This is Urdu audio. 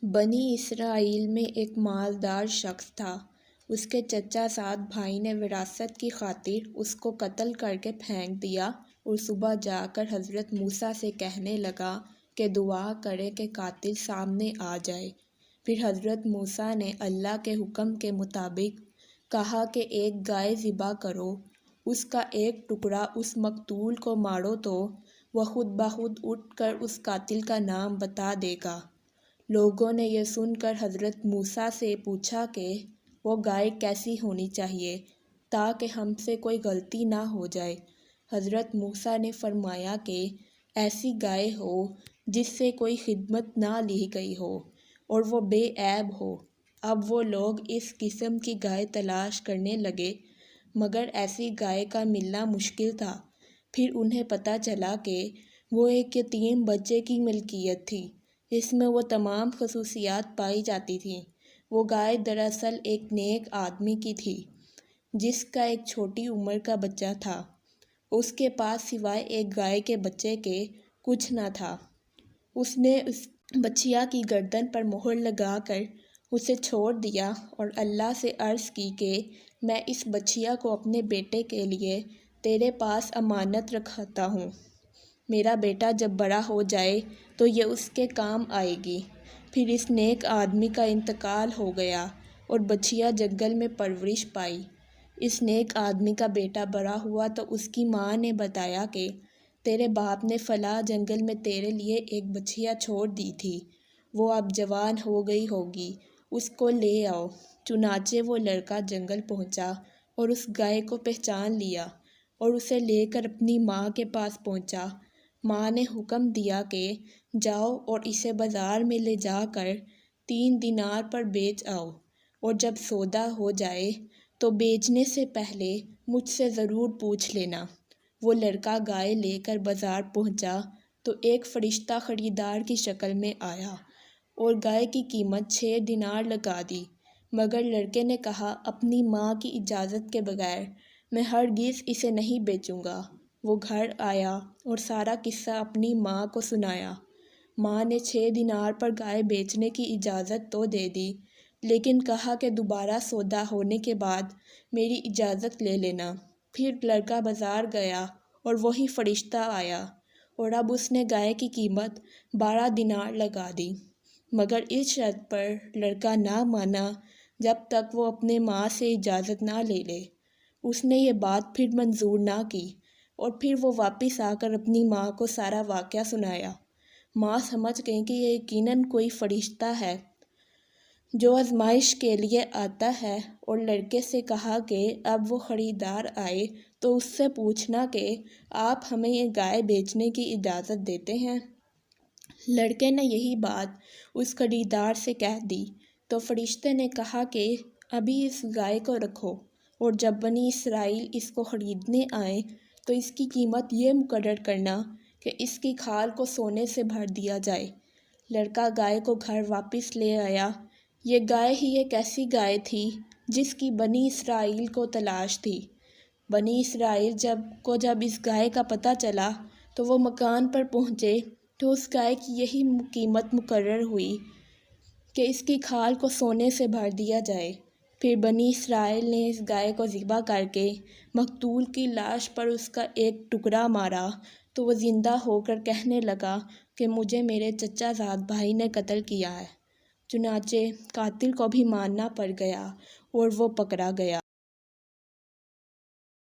بنی اسرائیل میں ایک مالدار شخص تھا۔ اس کے چچا زاد بھائی نے وراثت کی خاطر اس کو قتل کر کے پھینک دیا اور صبح جا کر حضرت موسیٰ سے کہنے لگا کہ دعا کرے کہ قاتل سامنے آ جائے۔ پھر حضرت موسیٰ نے اللہ کے حکم کے مطابق کہا کہ ایک گائے ذبح کرو، اس کا ایک ٹکڑا اس مقتول کو مارو تو وہ خود بخود اٹھ کر اس قاتل کا نام بتا دے گا۔ لوگوں نے یہ سن کر حضرت موسیٰ سے پوچھا کہ وہ گائے کیسی ہونی چاہیے تاکہ ہم سے کوئی غلطی نہ ہو جائے۔ حضرت موسیٰ نے فرمایا کہ ایسی گائے ہو جس سے کوئی خدمت نہ لی گئی ہو اور وہ بے عیب ہو۔ اب وہ لوگ اس قسم کی گائے تلاش کرنے لگے مگر ایسی گائے کا ملنا مشکل تھا۔ پھر انہیں پتہ چلا کہ وہ ایک یتیم بچے کی ملکیت تھی جس میں وہ تمام خصوصیات پائی جاتی تھیں۔ وہ گائے دراصل ایک نیک آدمی کی تھی جس کا ایک چھوٹی عمر کا بچہ تھا۔ اس کے پاس سوائے ایک گائے کے بچے کے کچھ نہ تھا۔ اس نے اس بچیا کی گردن پر مہر لگا کر اسے چھوڑ دیا اور اللہ سے عرض کی کہ میں اس بچیا کو اپنے بیٹے کے لیے تیرے پاس امانت رکھتا ہوں۔ میرا بیٹا جب بڑا ہو جائے تو یہ اس کے کام آئے گی۔ پھر اس نیک آدمی کا انتقال ہو گیا اور بچیا جنگل میں پرورش پائی۔ اس نیک آدمی کا بیٹا بڑا ہوا تو اس کی ماں نے بتایا کہ تیرے باپ نے فلاں جنگل میں تیرے لیے ایک بچیا چھوڑ دی تھی، وہ اب جوان ہو گئی ہوگی، اس کو لے آؤ۔ چنانچہ وہ لڑکا جنگل پہنچا اور اس گائے کو پہچان لیا اور اسے لے کر اپنی ماں کے پاس پہنچا۔ ماں نے حکم دیا کہ جاؤ اور اسے بازار میں لے جا کر 3 دینار پر بیچ آؤ اور جب سودا ہو جائے تو بیچنے سے پہلے مجھ سے ضرور پوچھ لینا۔ وہ لڑکا گائے لے کر بازار پہنچا تو ایک فرشتہ خریدار کی شکل میں آیا اور گائے کی قیمت 6 دینار لگا دی، مگر لڑکے نے کہا اپنی ماں کی اجازت کے بغیر میں ہرگز اسے نہیں بیچوں گا۔ وہ گھر آیا اور سارا قصہ اپنی ماں کو سنایا۔ ماں نے 6 دینار پر گائے بیچنے کی اجازت تو دے دی لیکن کہا کہ دوبارہ سودا ہونے کے بعد میری اجازت لے لینا۔ پھر لڑکا بازار گیا اور وہی فرشتہ آیا اور اب اس نے گائے کی قیمت 12 دینار لگا دی، مگر اس شرط پر لڑکا نہ مانا جب تک وہ اپنے ماں سے اجازت نہ لے لے۔ اس نے یہ بات پھر منظور نہ کی اور پھر وہ واپس آ کر اپنی ماں کو سارا واقعہ سنایا۔ ماں سمجھ گئی کہ یہ یقیناً کوئی فرشتہ ہے جو آزمائش کے لیے آتا ہے اور لڑکے سے کہا کہ اب وہ خریدار آئے تو اس سے پوچھنا کہ آپ ہمیں یہ گائے بیچنے کی اجازت دیتے ہیں۔ لڑکے نے یہی بات اس خریدار سے کہہ دی تو فرشتے نے کہا کہ ابھی اس گائے کو رکھو اور جب بنی اسرائیل اس کو خریدنے آئیں تو اس کی قیمت یہ مقرر کرنا کہ اس کی کھال کو سونے سے بھر دیا جائے۔ لڑکا گائے کو گھر واپس لے آیا۔ یہ گائے ہی ایک ایسی گائے تھی جس کی بنی اسرائیل کو تلاش تھی۔ بنی اسرائیل جب اس گائے کا پتہ چلا تو وہ مکان پر پہنچے تو اس گائے کی یہی قیمت مقرر ہوئی کہ اس کی کھال کو سونے سے بھر دیا جائے۔ پھر بنی اسرائیل نے اس گائے کو ذبح کر کے مقتول کی لاش پر اس کا ایک ٹکڑا مارا تو وہ زندہ ہو کر کہنے لگا کہ مجھے میرے چچا زاد بھائی نے قتل کیا ہے۔ چنانچہ قاتل کو بھی ماننا پڑ گیا اور وہ پکڑا گیا۔